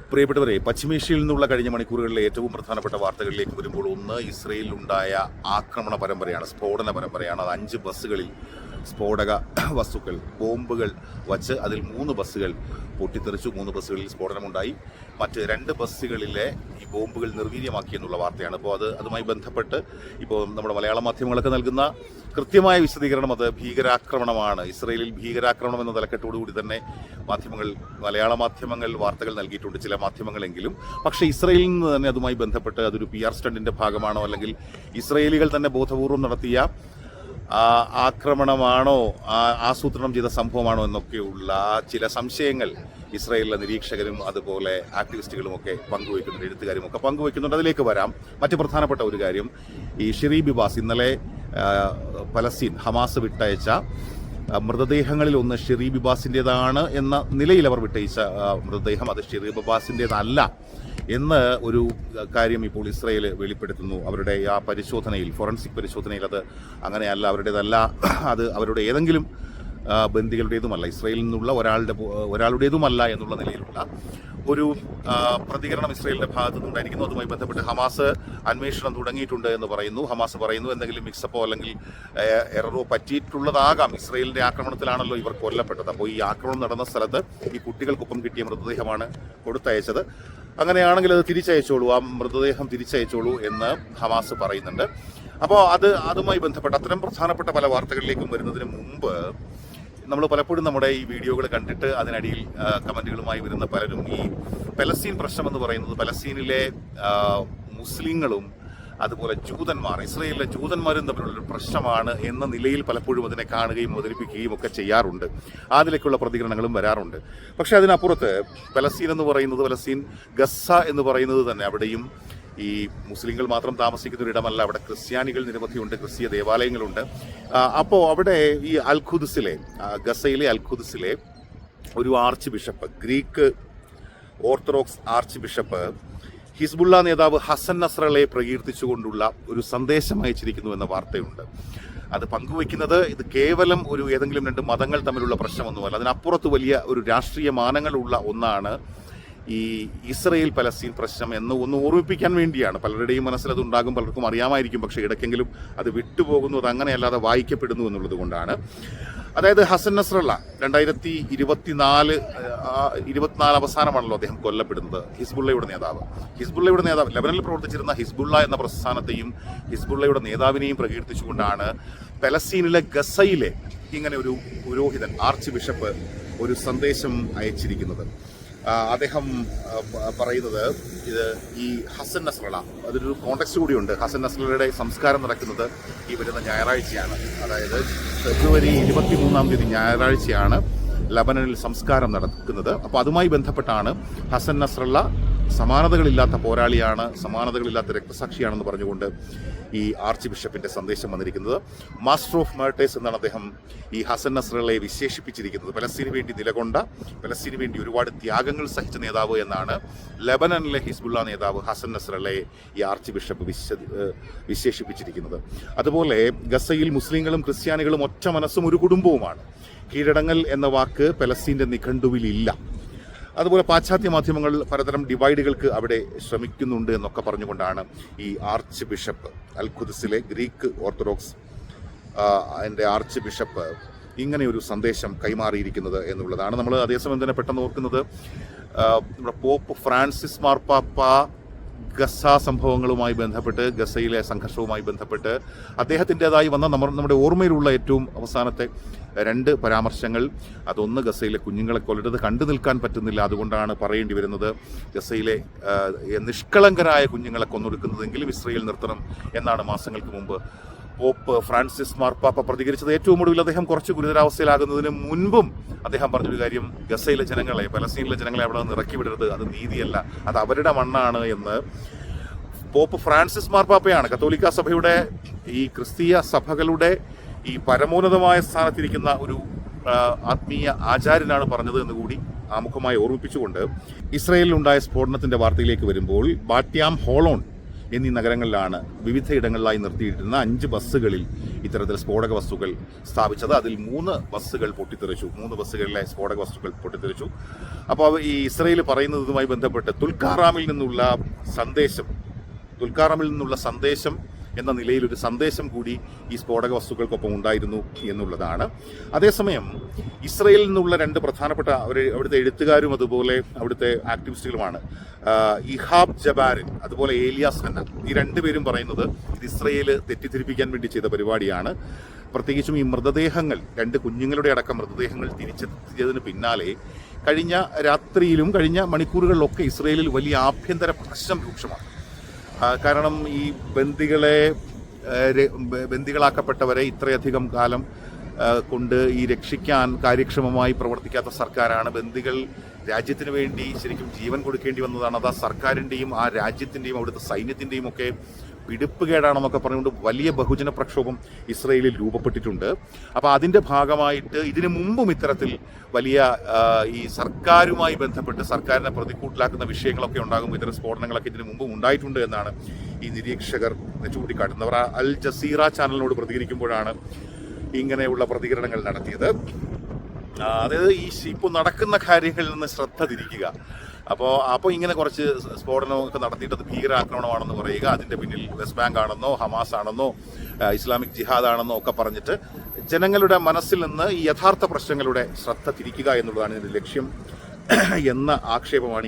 പ്രിയപ്പെട്ടവരെ, പശ്ചിമേഷ്യയിൽ നിന്നുള്ള കഴിഞ്ഞ മണിക്കൂറുകളിലെ ഏറ്റവും പ്രധാനപ്പെട്ട വാർത്തകളിലേക്ക് വരുമ്പോൾ ഒന്ന് ഇസ്രയേലിലുണ്ടായ ആക്രമണ പരമ്പരയാണ്, സ്ഫോടന പരമ്പരയാണ്. അത് 5 ബസ്സുകളിൽ സ്ഫോടക വസ്തുക്കൾ, ബോംബുകൾ വച്ച് അതിൽ 3 ബസ്സുകൾ പൊട്ടിത്തെറിച്ചു. 3 ബസ്സുകളിൽ സ്ഫോടനമുണ്ടായി. മറ്റ് 2 ബസ്സുകളിലെ ഈ ബോംബുകൾ നിർവീര്യമാക്കി എന്നുള്ള വാർത്തയാണ്. അപ്പോൾ അതുമായി ബന്ധപ്പെട്ട് ഇപ്പോൾ നമ്മുടെ മലയാള മാധ്യമങ്ങളൊക്കെ നൽകുന്ന കൃത്യമായ വിശദീകരണം അത് ഭീകരാക്രമണമാണ്, ഇസ്രയേലിൽ ഭീകരാക്രമണം എന്ന തലക്കെട്ടോടുകൂടി തന്നെ മലയാള മാധ്യമങ്ങൾ വാർത്തകൾ നൽകിയിട്ടുണ്ട്, ചില മാധ്യമങ്ങളെങ്കിലും. പക്ഷേ ഇസ്രയേലിൽ നിന്ന് തന്നെ അതുമായി ബന്ധപ്പെട്ട് അതൊരു PR സ്റ്റണ്ടിൻ്റെ ഭാഗമാണോ, അല്ലെങ്കിൽ ഇസ്രയേലികൾ തന്നെ ബോധപൂർവം നടത്തിയ ആക്രമണമാണോ, ആസൂത്രണം ചെയ്ത സംഭവമാണോ എന്നൊക്കെയുള്ള ചില സംശയങ്ങൾ ഇസ്രായേലിലെ നിരീക്ഷകരും അതുപോലെ ആക്ടിവിസ്റ്റുകളുമൊക്കെ പങ്കുവയ്ക്കുന്നുണ്ട്, എഴുത്തുകാരുമൊക്കെ പങ്കുവയ്ക്കുന്നുണ്ട്. അതിലേക്ക് വരാം. മറ്റ് പ്രധാനപ്പെട്ട ഒരു കാര്യം, ഈ ഷിറി ബിബാസ് ഇന്നലെ പലസ്തീൻ ഹമാസ് വിട്ടയച്ച മൃതദേഹങ്ങളിൽ ഒന്ന് ഷിറി ബിബാസിൻ്റേതാണ് എന്ന നിലയിൽ അവർ വിട്ടയച്ച മൃതദേഹം അത് ഷിറി ബിബാസിൻ്റേതല്ല എന്ന് ഒരു കാര്യം ഇപ്പോൾ ഇസ്രയേൽ വെളിപ്പെടുത്തുന്നു. അവരുടെ ആ പരിശോധനയിൽ, ഫോറൻസിക് പരിശോധനയിൽ അത് അങ്ങനെയല്ല, അവരുടേതല്ല, അത് അവരുടെ ഏതെങ്കിലും ബന്ദികളുടേതുമല്ല, ഇസ്രയേലിൽ നിന്നുള്ള ഒരാളുടേതുമല്ല എന്നുള്ള നിലയിലുള്ള ഒരു പ്രതികരണം ഇസ്രയേലിന്റെ ഭാഗത്തു നിന്നുണ്ടായിരിക്കുന്നു. അതുമായി ബന്ധപ്പെട്ട് ഹമാസ് അന്വേഷണം തുടങ്ങിയിട്ടുണ്ട് എന്ന് പറയുന്നു. ഹമാസ് പറയുന്നു എന്തെങ്കിലും മിക്സപ്പോ അല്ലെങ്കിൽ എററോ പറ്റിയിട്ടുള്ളതാകാം. ഇസ്രയേലിന്റെ ആക്രമണത്തിലാണല്ലോ ഇവർ കൊല്ലപ്പെട്ടത്. അപ്പോൾ ഈ ആക്രമണം നടന്ന സ്ഥലത്ത് ഈ കുട്ടികൾക്കൊപ്പം കിട്ടിയ മൃതദേഹമാണ് കൊടുത്തയച്ചത്. അങ്ങനെയാണെങ്കിൽ അത് തിരിച്ചയച്ചോളൂ, ആ മൃതദേഹം തിരിച്ചയച്ചോളൂ എന്ന് ഹമാസ് പറയുന്നുണ്ട്. അപ്പോൾ അതുമായി ബന്ധപ്പെട്ട് അത്തരം പ്രധാനപ്പെട്ട പല വാർത്തകളിലേക്കും വരുന്നതിന് മുമ്പ് നമ്മൾ പലപ്പോഴും നമ്മുടെ ഈ വീഡിയോകൾ കണ്ടിട്ട് അതിനടിയിൽ കമന്റുകളുമായി വരുന്ന പലരും ഈ പലസ്തീൻ പ്രശ്നം എന്ന് പറയുന്നത് പലസ്തീനിലെ മുസ്ലിങ്ങളും അതുപോലെ ജൂതന്മാർ, ഇസ്രയേലിലെ ജൂതന്മാരും തമ്മിലുള്ളൊരു പ്രശ്നമാണ് എന്ന നിലയിൽ പലപ്പോഴും അതിനെ കാണുകയും അവതരിപ്പിക്കുകയും ഒക്കെ ചെയ്യാറുണ്ട്. അതിലേക്കുള്ള പ്രതികരണങ്ങളും വരാറുണ്ട്. പക്ഷേ അതിനപ്പുറത്ത് പലസ്തീൻ എന്ന് പറയുന്നത്, പലസ്തീൻ ഗസ എന്ന് പറയുന്നത് തന്നെ അവിടെയും ഈ മുസ്ലിങ്ങൾ മാത്രം താമസിക്കുന്ന ഒരിടമല്ല, അവിടെ ക്രിസ്ത്യാനികൾ നിരവധിയുണ്ട്, ക്രിസ്തീയ ദേവാലയങ്ങളുണ്ട്. അപ്പോൾ അവിടെ ഈ ഗസയിലെ അൽഖുദ്സിലെ ഒരു arch bishop, Greek Orthodox arch bishop Hezbollah നേതാവ് ഹസൻ നസ്രള്ളയെ പ്രകീർത്തിച്ചുകൊണ്ടുള്ള ഒരു സന്ദേശം അയച്ചിരിക്കുന്നു എന്ന വാർത്തയുണ്ട്. അത് പങ്കുവയ്ക്കുന്നത് ഇത് കേവലം ഏതെങ്കിലും 2 മതങ്ങൾ തമ്മിലുള്ള പ്രശ്നമൊന്നുമല്ല, അതിനപ്പുറത്ത് വലിയ ഒരു രാഷ്ട്രീയ മാനങ്ങളുള്ള ഒന്നാണ് ഈ ഇസ്രയേൽ പലസ്തീൻ പ്രശ്നം എന്ന് ഒന്ന് ഓർമ്മിപ്പിക്കാൻ വേണ്ടിയാണ്. പലരുടെയും മനസ്സിൽ അതുണ്ടാകും, പലർക്കും അറിയാമായിരിക്കും, പക്ഷേ ഇടയ്ക്കെങ്കിലും അത് വിട്ടുപോകുന്നു, അത് അങ്ങനെയല്ലാതെ വായിക്കപ്പെടുന്നു എന്നുള്ളത് കൊണ്ടാണ്. അതായത് ഹസൻ നസ്രള്ള 2024 അവസാനമാണല്ലോ അദ്ദേഹം കൊല്ലപ്പെടുന്നത്. ഹിസ്ബുള്ളയുടെ നേതാവ് ലെബനനിൽ പ്രവർത്തിച്ചിരുന്ന ഹിസ്ബുള്ള എന്ന പ്രസ്ഥാനത്തെയും ഹിസ്ബുള്ളയുടെ നേതാവിനെയും പ്രകീർത്തിച്ചുകൊണ്ടാണ് പലസ്തീനിലെ ഗസയിലെ ഇങ്ങനെ ഒരു പുരോഹിതൻ, ആർച്ച് ബിഷപ്പ് ഒരു സന്ദേശം അയച്ചിരിക്കുന്നത്. അദ്ദേഹം പറയുന്നത് ഇത് ഈ ഹസൻ നസ്രള്ള, അതൊരു കോണ്ടെക്സ്റ്റ് കൂടിയുണ്ട്. ഹസൻ നസ്രള്ളയുടെ സംസ്കാരം നടക്കുന്നത് ഈ വരുന്ന ഞായറാഴ്ചയാണ്, അതായത് ഫെബ്രുവരി 23-ാം തീയതി ഞായറാഴ്ചയാണ് ലബനനിൽ സംസ്കാരം നടക്കുന്നത്. അപ്പോൾ അതുമായി ബന്ധപ്പെട്ടാണ് ഹസൻ നസ്രള്ള സമാനതകളില്ലാത്ത പോരാളിയാണ്, സമാനതകളില്ലാത്ത രക്തസാക്ഷിയാണെന്ന് പറഞ്ഞുകൊണ്ട് ഈ ആർച്ച് ബിഷപ്പിന്റെ സന്ദേശം വന്നിരിക്കുന്നത്. മാസ്റ്റർ ഓഫ് മേർട്ടേഴ്സ് എന്നാണ് അദ്ദേഹം ഈ ഹസൻ നസ്രള്ളയെ വിശേഷിപ്പിച്ചിരിക്കുന്നത്. പലസ്തീന് വേണ്ടി നിലകൊണ്ട, പലസ്തീന് വേണ്ടി ഒരുപാട് ത്യാഗങ്ങൾ സഹിച്ച നേതാവ് എന്നാണ് ലെബനനിലെ ഹിസ്ബുള്ള നേതാവ് ഹസൻ നസ്രള്ളയെ ഈ ആർച്ച് ബിഷപ്പ് വിശേഷിപ്പിച്ചിരിക്കുന്നത്. അതുപോലെ ഗസയിൽ മുസ്ലിങ്ങളും ക്രിസ്ത്യാനികളും ഒറ്റ മനസ്സും ഒരു കുടുംബവുമാണ്. കീഴടങ്ങൽ എന്ന വാക്ക് പലസ്തീന്റെ നിഘണ്ടുവിലില്ല. അതുപോലെ പാശ്ചാത്യ മാധ്യമങ്ങൾ പലതരം ഡിവൈഡുകൾക്ക് അവിടെ ശ്രമിക്കുന്നുണ്ട് എന്നൊക്കെ പറഞ്ഞുകൊണ്ടാണ് ഈ ആർച്ച് ബിഷപ്പ്, അൽഖുദ്സിലെ ഗ്രീക്ക് ഓർത്തഡോക്സ് ആർച്ച് ബിഷപ്പ് ഇങ്ങനെയൊരു സന്ദേശം കൈമാറിയിരിക്കുന്നത് എന്നുള്ളതാണ്. നമ്മൾ അതേസമയം തന്നെ പെട്ടെന്ന് ഓർക്കുന്നത് നമ്മുടെ പോപ്പ് ഫ്രാൻസിസ് മാർപ്പാപ്പ ഗസ സംഭവങ്ങളുമായി ബന്ധപ്പെട്ട്, ഗസയിലെ സംഘർഷവുമായി ബന്ധപ്പെട്ട് അദ്ദേഹത്തിൻ്റെതായി വന്ന നമ്മുടെ ഓർമ്മയിലുള്ള ഏറ്റവും അവസാനത്തെ 2 പരാമർശങ്ങൾ, അതൊന്ന് ഗസയിലെ കുഞ്ഞുങ്ങളെ കൊല്ലരുത്, കണ്ടു നിൽക്കാൻ പറ്റുന്നില്ല, അതുകൊണ്ടാണ് പറയേണ്ടി വരുന്നത് ഗസയിലെ നിഷ്കളങ്കരായ കുഞ്ഞുങ്ങളെ കൊന്നൊടുക്കുന്നതെങ്കിലും ഇസ്രയേൽ നിർത്തണം എന്നാണ് മാസങ്ങൾക്ക് മുമ്പ് പോപ്പ് ഫ്രാൻസിസ് മാർപ്പാപ്പ പ്രതികരിച്ചത്. ഏറ്റവും ഒടുവിൽ അദ്ദേഹം കുറച്ച് ഗുരുതരാവസ്ഥയിലാകുന്നതിന് മുൻപും അദ്ദേഹം പറഞ്ഞൊരു കാര്യം, ഗസയിലെ ജനങ്ങളെ, പലസ്തീനിലെ ജനങ്ങളെ അവിടെ നിന്ന് ഇറക്കി വിടരുത്, അത് നീതിയല്ല, അത് അവരുടെ മണ്ണാണ് എന്ന് പോപ്പ് ഫ്രാൻസിസ് മാർപ്പാപ്പയാണ്, കത്തോലിക്ക സഭയുടെ ഈ ക്രിസ്തീയ സഭകളുടെ ഈ പരമോന്നതമായ സ്ഥാനത്തിരിക്കുന്ന ഒരു ആത്മീയ ആചാര്യനാണ് പറഞ്ഞത് എന്ന് കൂടി ആമുഖമായി ഓർമ്മിപ്പിച്ചുകൊണ്ട് ഇസ്രയേലിലുണ്ടായ സ്ഫോടനത്തിന്റെ വാർത്തയിലേക്ക് വരുമ്പോൾ, ബാറ്റ്യാം ഹോളോൺ എന്നീ നഗരങ്ങളിലാണ് വിവിധയിടങ്ങളിലായി നിർത്തിയിരുന്ന 5 ബസ്സുകളിൽ ഇത്തരത്തിൽ സ്ഫോടക വസ്തുക്കൾ സ്ഥാപിച്ചത്. അതിൽ 3 ബസ്സുകൾ പൊട്ടിത്തെറിച്ചു. 3 ബസ്സുകളിലെ സ്ഫോടക വസ്തുക്കൾ പൊട്ടിത്തെറിച്ചു. അപ്പോൾ ഈ ഇസ്രയേൽ പറയുന്നതുമായി ബന്ധപ്പെട്ട് തുൽക്കാറാമിൽ നിന്നുള്ള സന്ദേശം എന്ന നിലയിൽ ഒരു സന്ദേശം കൂടി ഈ സ്ഫോടക വസ്തുക്കൾക്കൊപ്പം ഉണ്ടായിരുന്നു എന്നുള്ളതാണ്. അതേസമയം ഇസ്രയേലിൽ നിന്നുള്ള 2 പ്രധാനപ്പെട്ട അവിടുത്തെ എഴുത്തുകാരും അതുപോലെ അവിടുത്തെ ആക്ടിവിസ്റ്റുകളുമാണ് ഇഹാബ് ജബാരിൻ അതുപോലെ ഏലിയാസ് ഹന്ന. ഈ 2 പേരും പറയുന്നത് ഇത് ഇസ്രയേൽ തെറ്റിദ്ധരിപ്പിക്കാൻ വേണ്ടി ചെയ്ത പരിപാടിയാണ്. പ്രത്യേകിച്ചും ഈ മൃതദേഹങ്ങൾ 2 കുഞ്ഞുങ്ങളുടെ അടക്കം മൃതദേഹങ്ങൾ തിരിച്ചെത്തിയതിന് പിന്നാലെ കഴിഞ്ഞ രാത്രിയിലും കഴിഞ്ഞ മണിക്കൂറുകളിലൊക്കെ ഇസ്രയേലിൽ വലിയ ആഭ്യന്തര പ്രശ്നം രൂക്ഷമാണ്. കാരണം ഈ ബന്ദികളാക്കപ്പെട്ടവരെ ഇത്രയധികം കാലം കൊണ്ട് ഈ രക്ഷിക്കാൻ കാര്യക്ഷമമായി പ്രവർത്തിക്കാത്ത സർക്കാരാണ്. ബന്ദികൾ രാജ്യത്തിന് വേണ്ടി ശരിക്കും ജീവൻ കൊടുക്കേണ്ടി വന്നതാണ്. അത് ആ സർക്കാരിൻ്റെയും ആ രാജ്യത്തിൻ്റെയും അവിടുത്തെ സൈന്യത്തിൻ്റെയും ഒക്കെ പിടിപ്പുകേടാണെന്നൊക്കെ പറഞ്ഞുകൊണ്ട് വലിയ ബഹുജന പ്രക്ഷോഭം ഇസ്രയേലിൽ രൂപപ്പെട്ടിട്ടുണ്ട്. അപ്പോൾ അതിൻ്റെ ഭാഗമായിട്ട് ഇതിനു മുമ്പും ഇത്തരത്തിൽ വലിയ ഈ സർക്കാരുമായി ബന്ധപ്പെട്ട് സർക്കാരിനെ പ്രതികൂട്ടിലാക്കുന്ന വിഷയങ്ങളൊക്കെ ഉണ്ടാകുമ്പോൾ ഇത്തരം സ്ഫോടനങ്ങളൊക്കെ ഇതിനു മുമ്പും ഉണ്ടായിട്ടുണ്ട് എന്നാണ് ഈ നിരീക്ഷകർ ചൂണ്ടിക്കാട്ടുന്നത്. അവർ അൽ ജസീറ ചാനലിനോട് പ്രതികരിക്കുമ്പോഴാണ് ഇങ്ങനെയുള്ള പ്രതികരണങ്ങൾ നടത്തിയത്. അതായത് ഈ ഇപ്പോൾ നടക്കുന്ന കാര്യങ്ങളിൽ നിന്ന് ശ്രദ്ധ തിരിക്കുക. അപ്പോൾ ഇങ്ങനെ കുറച്ച് സ്ഫോടനമൊക്കെ നടത്തിയിട്ട് അത് ഭീകരാക്രമണമാണെന്ന് പറയുക, അതിൻ്റെ പിന്നിൽ വെസ്റ്റ് ബാങ്ക് ആണെന്നോ ഹമാസ് ആണെന്നോ ഇസ്ലാമിക് ജിഹാദ് ആണെന്നോ ഒക്കെ പറഞ്ഞിട്ട് ജനങ്ങളുടെ മനസ്സിൽ നിന്ന് ഈ യഥാർത്ഥ പ്രശ്നങ്ങളുടെ ശ്രദ്ധ തിരിക്കുക എന്നുള്ളതാണ് ഇതിൻ്റെ ലക്ഷ്യം എന്ന ആക്ഷേപമാണ്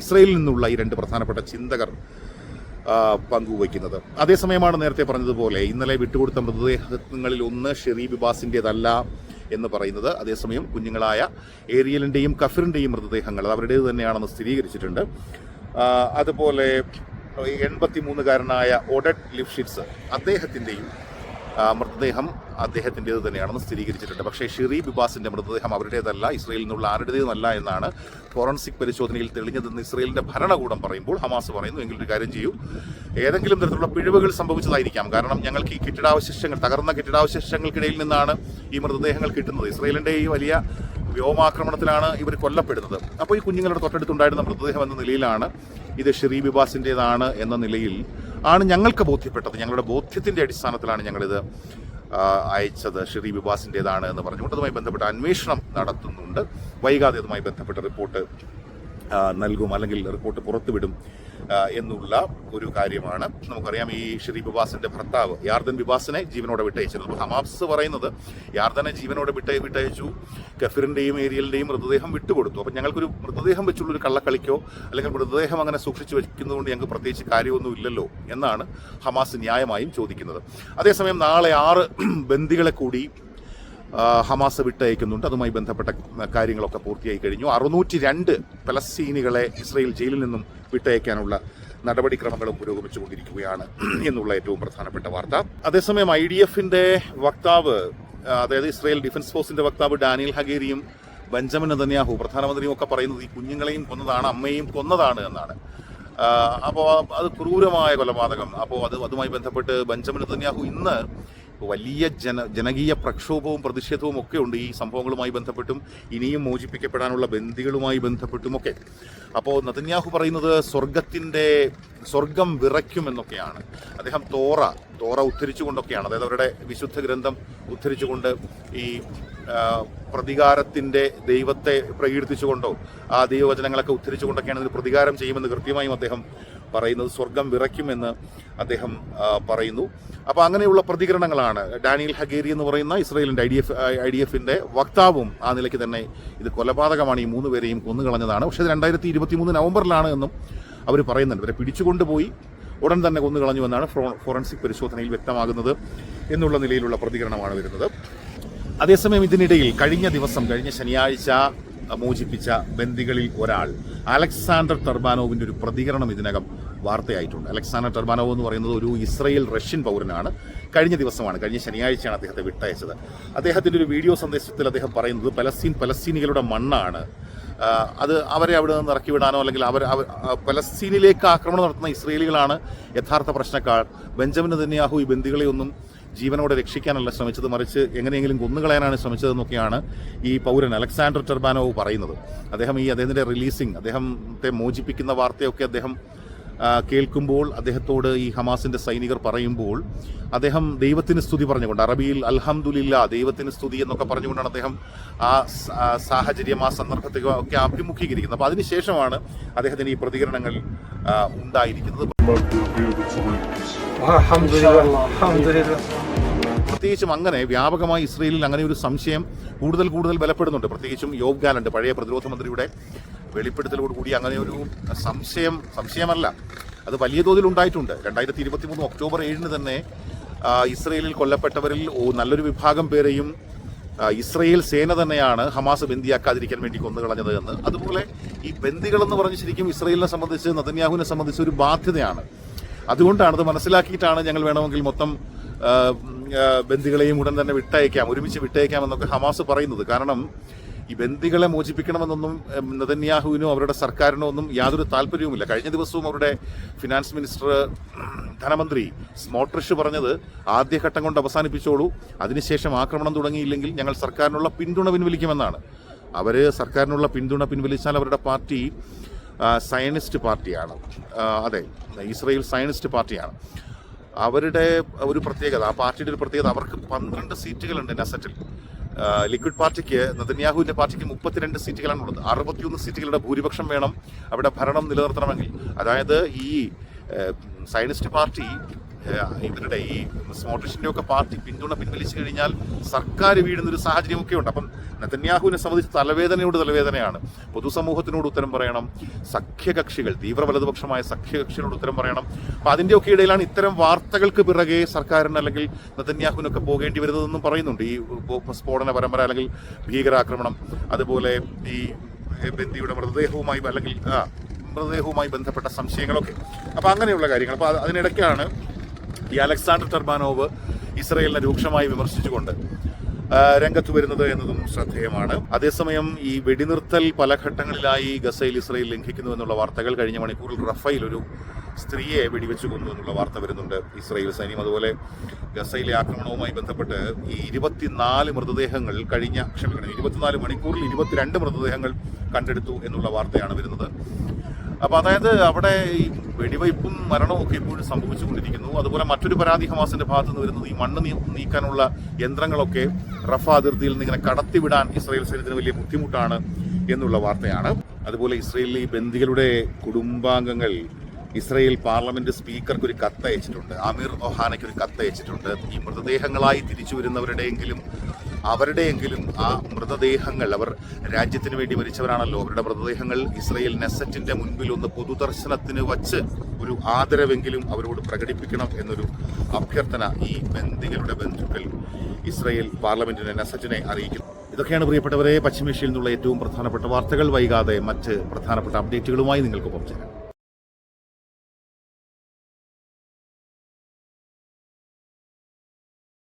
ഇസ്രയേലിൽ നിന്നുള്ള ഈ 2 പ്രധാനപ്പെട്ട ചിന്തകർ പങ്കുവയ്ക്കുന്നത്. അതേസമയമാണ് നേരത്തെ പറഞ്ഞതുപോലെ ഇന്നലെ വിട്ടുകൊടുത്ത മൃതദേഹങ്ങളിൽ ഒന്ന് ഷെറി ബിബാസിൻ്റേതല്ല എന്ന് പറയുന്നത്. അതേസമയം കുഞ്ഞുങ്ങളായ ഏരിയലിൻ്റെയും കഫിറിൻ്റെയും മൃതദേഹങ്ങൾ അത് അവരുടേത് തന്നെയാണെന്ന് സ്ഥിരീകരിച്ചിട്ടുണ്ട്. അതുപോലെ 83-കാരനായ ഒഡറ്റ് ലിഫ്ഷിറ്റ്സ് അദ്ദേഹത്തിൻ്റെയും മൃതദേഹം അദ്ദേഹത്തിൻ്റേത് തന്നെയാണെന്ന് സ്ഥിരീകരിച്ചിട്ടുണ്ട്. പക്ഷേ ഷെറി ബിബാസിൻ്റെ മൃതദേഹം അവരുടേതല്ല, ഇസ്രയേലിൽ നിന്നുള്ള ആരുടേതുമല്ല എന്നാണ് ഫോറൻസിക് പരിശോധനയിൽ തെളിഞ്ഞതെന്ന് ഇസ്രയേലിൻ്റെ ഭരണകൂടം പറയുമ്പോൾ ഹമാസ് പറയുന്നു എങ്കിലൊരു കാര്യം ചെയ്യൂ, ഏതെങ്കിലും തരത്തിലുള്ള പിഴവുകൾ സംഭവിച്ചതായിരിക്കാം. കാരണം ഞങ്ങൾക്ക് ഈ തകർന്ന കെട്ടിടാവശിഷ്ടങ്ങൾക്കിടയിൽ നിന്നാണ് ഈ മൃതദേഹങ്ങൾ കിട്ടുന്നത്. ഇസ്രയേലിൻ്റെ ഈ വലിയ വ്യോമാക്രമണത്തിലാണ് ഇവർ കൊല്ലപ്പെടുന്നത്. അപ്പോൾ ഈ കുഞ്ഞുങ്ങളുടെ തൊട്ടടുത്തുണ്ടായിരുന്ന മൃതദേഹം എന്ന നിലയിലാണ് ഇത് ഷെറി ബിബാസിൻ്റേതാണ് എന്ന നിലയിൽ ആണ് ഞങ്ങൾക്ക് ബോധ്യപ്പെട്ടത്. ഞങ്ങളുടെ ബോധ്യത്തിൻ്റെ അടിസ്ഥാനത്തിലാണ് ഞങ്ങളിത് അയച്ചത്, ഷെറി ബിബാസിൻ്റേതാണ് എന്ന് പറഞ്ഞുകൊണ്ട് അതുമായി ബന്ധപ്പെട്ട അന്വേഷണം നടത്തുന്നുണ്ട്. വൈകാതെ അതുമായി ബന്ധപ്പെട്ട റിപ്പോർട്ട് നൽകും അല്ലെങ്കിൽ റിപ്പോർട്ട് പുറത്തുവിടും എന്നുള്ള ഒരു കാര്യമാണ്. നമുക്കറിയാം ഈ ഷെറി ബിബാസിൻ്റെ ഭർത്താവ് യാർദൻ ബിബാസിനെ ജീവനോടെ വിട്ടയച്ചിരുന്നു. ഹമാസ് പറയുന്നത് യാർദനെ ജീവനോടെ വിട്ടയച്ചു, കഫിറിൻ്റെയും ഏരിയലിൻ്റെയും മൃതദേഹം വിട്ടുകൊടുത്തു. അപ്പം ഞങ്ങൾക്കൊരു മൃതദേഹം വെച്ചുള്ളൊരു കള്ളക്കളിക്കോ അല്ലെങ്കിൽ മൃതദേഹം അങ്ങനെ സൂക്ഷിച്ചു വയ്ക്കുന്നതുകൊണ്ട് ഞങ്ങൾക്ക് പ്രത്യേകിച്ച് കാര്യമൊന്നും ഇല്ലല്ലോ എന്നാണ് ഹമാസ് ന്യായമായും ചോദിക്കുന്നത്. അതേസമയം നാളെ 6 ബന്ദികളെ കൂടി ഹമാസ് വിട്ടയക്കുന്നുണ്ട്. അതുമായി ബന്ധപ്പെട്ട കാര്യങ്ങളൊക്കെ പൂർത്തിയായി കഴിഞ്ഞു. 602 പലസ്തീനികളെ ഇസ്രയേൽ ജയിലിൽ നിന്നും വിട്ടയക്കാനുള്ള നടപടിക്രമങ്ങളും പുരോഗമിച്ചുകൊണ്ടിരിക്കുകയാണ് എന്നുള്ള ഏറ്റവും പ്രധാനപ്പെട്ട വാർത്ത. അതേസമയം IDF-ന്റെ വക്താവ്, അതായത് ഇസ്രയേൽ ഡിഫൻസ് ഫോഴ്സിന്റെ വക്താവ് ഡാനിയൽ ഹഗേരിയും ബെഞ്ചമിൻ നെതന്യാഹു പ്രധാനമന്ത്രിയും ഒക്കെ പറയുന്നത് ഈ കുഞ്ഞുങ്ങളെയും കൊന്നതാണ്, അമ്മയെയും കൊന്നതാണ് എന്നാണ്. അപ്പോൾ അത് ക്രൂരമായ കൊലപാതകം. അപ്പോൾ അതുമായി ബന്ധപ്പെട്ട് ബെഞ്ചമിൻ നെതന്യാഹു ഇന്ന് വലിയ ജനകീയ പ്രക്ഷോഭവും പ്രതിഷേധവും ഒക്കെ ഉണ്ട് ഈ സംഭവങ്ങളുമായി ബന്ധപ്പെട്ടും ഇനിയും മോചിപ്പിക്കപ്പെടാനുള്ള ബന്ദികളുമായി ബന്ധപ്പെട്ടുമൊക്കെ. അപ്പോൾ നെതന്യാഹു പറയുന്നത് സ്വർഗം വിറയ്ക്കുമെന്നൊക്കെയാണ്. അദ്ദേഹം തോറ ഉദ്ധരിച്ചുകൊണ്ടൊക്കെയാണ്, അതായത് അവരുടെ വിശുദ്ധ ഗ്രന്ഥം ഉദ്ധരിച്ചുകൊണ്ട് ഈ പ്രതികാരത്തിൻ്റെ ദൈവത്തെ പ്രകീർത്തിച്ചുകൊണ്ടോ ആ ദൈവവചനങ്ങളൊക്കെ ഉദ്ധരിച്ചുകൊണ്ടൊക്കെയാണ് ഇതിന് പ്രതികാരം ചെയ്യുമെന്ന് കൃത്യമായും അദ്ദേഹം പറയുന്നത്. സ്വർഗം വിറയ്ക്കുമെന്ന് അദ്ദേഹം പറയുന്നു. അപ്പോൾ അങ്ങനെയുള്ള പ്രതികരണങ്ങളാണ്. ഡാനിയൽ ഹഗേരി എന്ന് പറയുന്ന ഇസ്രയേലിൻ്റെ IDF-ന്റെ വക്താവും ആ നിലയ്ക്ക് തന്നെ ഇത് കൊലപാതകമാണ്, ഈ 3 പേരെയും കൊന്നുകളഞ്ഞതാണ്. പക്ഷേ ഇത് 2023 നവംബറിലാണ് എന്നും അവർ പറയുന്നുണ്ട്. ഇവരെ പിടിച്ചുകൊണ്ടുപോയി ഉടൻ തന്നെ കൊന്നുകളഞ്ഞു എന്നാണ് ഫോറൻസിക് പരിശോധനയിൽ വ്യക്തമാകുന്നത് എന്നുള്ള നിലയിലുള്ള പ്രതികരണമാണ് വരുന്നത്. അതേസമയം ഇതിനിടയിൽ കഴിഞ്ഞ ശനിയാഴ്ച മോചിപ്പിച്ച ബന്ദികളിൽ ഒരാൾ അലക്സാണ്ടർ ടെർബാനോവിൻ്റെ ഒരു പ്രതികരണം ഇതിനകം വാർത്തയായിട്ടുണ്ട്. അലക്സാണ്ടർ ടെർബാനോവ് എന്ന് പറയുന്നത് ഒരു ഇസ്രയേൽ റഷ്യൻ പൗരനാണ്. കഴിഞ്ഞ ശനിയാഴ്ചയാണ് അദ്ദേഹത്തെ വിട്ടയച്ചത്. അദ്ദേഹത്തിൻ്റെ ഒരു വീഡിയോ സന്ദേശത്തിൽ അദ്ദേഹം പറയുന്നത് പലസ്തീനികളുടെ മണ്ണാണ്, അത് അവരെ അവിടെ നിന്ന് ഇറക്കി വിടാനോ അല്ലെങ്കിൽ പലസ്തീനിലേക്ക് ആക്രമണം നടത്തുന്ന ഇസ്രയേലികളാണ് യഥാർത്ഥ പ്രശ്നക്കാർ. ബെഞ്ചമിൻ നെതന്യാഹു ഈ ബന്ദികളെ ഒന്നും ജീവനോടെ രക്ഷിക്കാനല്ല ശ്രമിച്ചത്, മറിച്ച് എങ്ങനെയെങ്കിലും കൊന്നുകളയാനാണ് ശ്രമിച്ചതെന്നൊക്കെയാണ് ഈ പൗരൻ അലക്സാണ്ടർ ടെർബാനോവ് പറയുന്നത്. അദ്ദേഹത്തിൻ്റെ റിലീസിങ്, അദ്ദേഹത്തെ മോചിപ്പിക്കുന്ന വാർത്തയൊക്കെ അദ്ദേഹം കേൾക്കുമ്പോൾ അദ്ദേഹത്തോട് ഈ ഹമാസിൻ്റെ സൈനികർ പറയുമ്പോൾ അദ്ദേഹം ദൈവത്തിന് സ്തുതി പറഞ്ഞുകൊണ്ട് അറബിയിൽ അൽഹംദുലില്ലാ ദൈവത്തിന് സ്തുതി എന്നൊക്കെ പറഞ്ഞുകൊണ്ടാണ് അദ്ദേഹം ആ സാഹചര്യം ആ സന്ദർഭത്തെ ഒക്കെ അഭിമുഖീകരിക്കുന്നത്. അപ്പോൾ അതിനുശേഷമാണ് അദ്ദേഹത്തിന് ഈ പ്രതികരണങ്ങൾ ഉണ്ടായിരിക്കുന്നത്. പ്രത്യേകിച്ചും അങ്ങനെ വ്യാപകമായി ഇസ്രയേലിൽ അങ്ങനെ ഒരു സംശയം കൂടുതൽ ബലപ്പെടുന്നുണ്ട്. പ്രത്യേകിച്ചും യോവ് ഗാലന്റ് പഴയ പ്രതിരോധ മന്ത്രിയുടെ വെളിപ്പെടുത്തലോടുകൂടി അങ്ങനെ ഒരു സംശയമല്ല, അത് വലിയ തോതിൽ ഉണ്ടായിട്ടുണ്ട്. 2023 ഒക്ടോബർ 7 തന്നെ ഇസ്രയേലിൽ കൊല്ലപ്പെട്ടവരിൽ നല്ലൊരു വിഭാഗം പേരെയും ഇസ്രയേൽ സേന തന്നെയാണ് ഹമാസ് ബന്ദിയാക്കാതിരിക്കാൻ വേണ്ടി കൊന്നുകളഞ്ഞത് എന്ന്. അതുപോലെ ഈ ബന്ദികളെന്ന് പറഞ്ഞ് ശരിക്കും ഇസ്രയേലിനെ സംബന്ധിച്ച് നെതന്യാഹുവിനെ സംബന്ധിച്ച് ഒരു ബാധ്യതയാണ്. അതുകൊണ്ടാണ് അത് മനസ്സിലാക്കിയിട്ടാണ് ഞങ്ങൾ വേണമെങ്കിൽ മൊത്തം ബന്ദികളെയും ഉടൻ തന്നെ ഒരുമിച്ച് വിട്ടയക്കാം എന്നൊക്കെ ഹമാസ് പറയുന്നത്. കാരണം ഈ ബന്ദികളെ മോചിപ്പിക്കണമെന്നൊന്നും നെതന്യാഹുവിനോ അവരുടെ സർക്കാരിനോ ഒന്നും യാതൊരു താല്പര്യവുമില്ല. കഴിഞ്ഞ ദിവസവും അവരുടെ ഫിനാൻസ് മിനിസ്റ്റർ ധനമന്ത്രി സ്മോട്രിഷ് പറഞ്ഞത് ആദ്യഘട്ടം കൊണ്ട് അവസാനിപ്പിച്ചോളൂ, അതിനുശേഷം ആക്രമണം തുടങ്ങിയില്ലെങ്കിൽ ഞങ്ങൾ സർക്കാരിനുള്ള പിന്തുണ പിൻവലിക്കുമെന്നാണ്. അവർ സർക്കാരിനുള്ള പിന്തുണ പിൻവലിച്ചാൽ അവരുടെ പാർട്ടി സയനിസ്റ്റ് പാർട്ടിയാണ്. അതെ, ഇസ്രയേൽ സയനിസ്റ്റ് പാർട്ടിയാണ്. അവരുടെ ഒരു പ്രത്യേകത, ആ പാർട്ടിയുടെ ഒരു പ്രത്യേകത, അവർക്ക് 12 സീറ്റുകളുണ്ട് നെസറ്റിൽ. ലിക്വിഡ് പാർട്ടിക്ക്, നെതന്യാഹുവിൻ്റെ പാർട്ടിക്ക് 32 സീറ്റുകളാണുള്ളത്. 61 സീറ്റുകളുടെ ഭൂരിപക്ഷം വേണം അവിടെ ഭരണം നിലനിർത്തണമെങ്കിൽ. അതായത് ഈ സയനിസ്റ്റ് പാർട്ടി, ഇവരുടെ ഈ സ്മോട്രിഷിൻ്റെ ഒക്കെ പാർട്ടി പിന്തുണ പിൻവലിച്ചു കഴിഞ്ഞാൽ സർക്കാർ വീഴുന്നൊരു സാഹചര്യമൊക്കെ ഉണ്ട്. അപ്പം നെതന്യാഹുവിനെ സംബന്ധിച്ച് തലവേദനയാണ്. പൊതുസമൂഹത്തിനോട് ഉത്തരം പറയണം, സഖ്യകക്ഷികൾ, തീവ്ര വലതുപക്ഷമായ സഖ്യകക്ഷികളോട് ഉത്തരം പറയണം. അപ്പം അതിൻ്റെയൊക്കെ ഇടയിലാണ് ഇത്തരം വാർത്തകൾക്ക് പിറകെ സർക്കാരിന് അല്ലെങ്കിൽ നെതന്യാഹുവിനൊക്കെ പോകേണ്ടി വരുന്നതെന്നും പറയുന്നുണ്ട്. ഈ സ്ഫോടന പരമ്പര അല്ലെങ്കിൽ ഭീകരാക്രമണം, അതുപോലെ ഈ ബന്ദിയുടെ മൃതദേഹവുമായി ബന്ധപ്പെട്ട സംശയങ്ങളൊക്കെ. അപ്പോൾ അങ്ങനെയുള്ള കാര്യങ്ങൾ. അപ്പോൾ അതിനിടയ്ക്കാണ് ഈ അലക്സാണ്ടർ ടെർബാനോവ് ഇസ്രയേലിനെ രൂക്ഷമായി വിമർശിച്ചുകൊണ്ട് രംഗത്ത് വരുന്നത് എന്നതും ശ്രദ്ധേയമാണ്. അതേസമയം ഈ വെടിനിർത്തൽ പല ഘട്ടങ്ങളിലായി ഗസയിൽ ഇസ്രയേൽ ലംഘിക്കുന്നു എന്നുള്ള വാർത്തകൾ, കഴിഞ്ഞ മണിക്കൂറിൽ റഫേൽ ഒരു സ്ത്രീയെ വെടിവെച്ചു കൊന്നു എന്നുള്ള വാർത്ത വരുന്നുണ്ട്. ഇസ്രയേൽ സൈന്യം അതുപോലെ ഗസയിലെ ആക്രമണവുമായി ബന്ധപ്പെട്ട് ഈ 24 മൃതദേഹങ്ങൾ 24 മണിക്കൂറിൽ 22 മൃതദേഹങ്ങൾ കണ്ടെടുത്തു എന്നുള്ള വാർത്തയാണ് വരുന്നത്. അപ്പോൾ അതായത് അവിടെ ഈ വെടിവയ്പും മരണവും ഒക്കെ ഇപ്പോഴും സംഭവിച്ചുകൊണ്ടിരിക്കുന്നു. അതുപോലെ മറ്റൊരു പരാതി ഹമാസിന്റെ ഭാഗത്ത് നിന്ന് വരുന്നത് ഈ മണ്ണ് നീക്കാനുള്ള യന്ത്രങ്ങളൊക്കെ റഫ അതിർത്തിയിൽ നിന്ന് ഇങ്ങനെ കടത്തിവിടാൻ ഇസ്രായേൽ സൈന്യത്തിന് വലിയ ബുദ്ധിമുട്ടാണ് എന്നുള്ള വാർത്തയാണ്. അതുപോലെ ഇസ്രായേലിലെ ഈ ബന്ദികളുടെ കുടുംബാംഗങ്ങൾ ഇസ്രായേൽ പാർലമെന്റ് സ്പീക്കർക്ക് ഒരു കത്ത് അയച്ചിട്ടുണ്ട്. അമീർ ഒഹാനയ്ക്ക് ഒരു കത്ത് അയച്ചിട്ടുണ്ട്. ഈ മൃതദേഹങ്ങളായി തിരിച്ചു വരുന്നവരുടെയെങ്കിലും ആ മൃതദേഹങ്ങൾ, അവർ രാജ്യത്തിന് വേണ്ടി മരിച്ചവരാണല്ലോ, അവരുടെ മൃതദേഹങ്ങൾ ഇസ്രായേൽ നെസറ്റിന്റെ മുൻപിൽ ഒന്ന് പൊതുദർശനത്തിന് വച്ച് ഒരു ആദരവെങ്കിലും അവരോട് പ്രകടിപ്പിക്കണം എന്നൊരു അഭ്യർത്ഥന ഈ ബന്ദികളുടെ ബന്ധുക്കൾ ഇസ്രായേൽ പാർലമെന്റിനെ, നെസറ്റിനെ അറിയിക്കുന്നു. ഇതൊക്കെയാണ് പ്രിയപ്പെട്ടവരെ പശ്ചിമേഷ്യയിൽ നിന്നുള്ള ഏറ്റവും പ്രധാനപ്പെട്ട വാർത്തകൾ. വൈകാതെ മറ്റ് പ്രധാനപ്പെട്ട അപ്ഡേറ്റുകളുമായി നിങ്ങൾക്കൊപ്പം ചേരാം.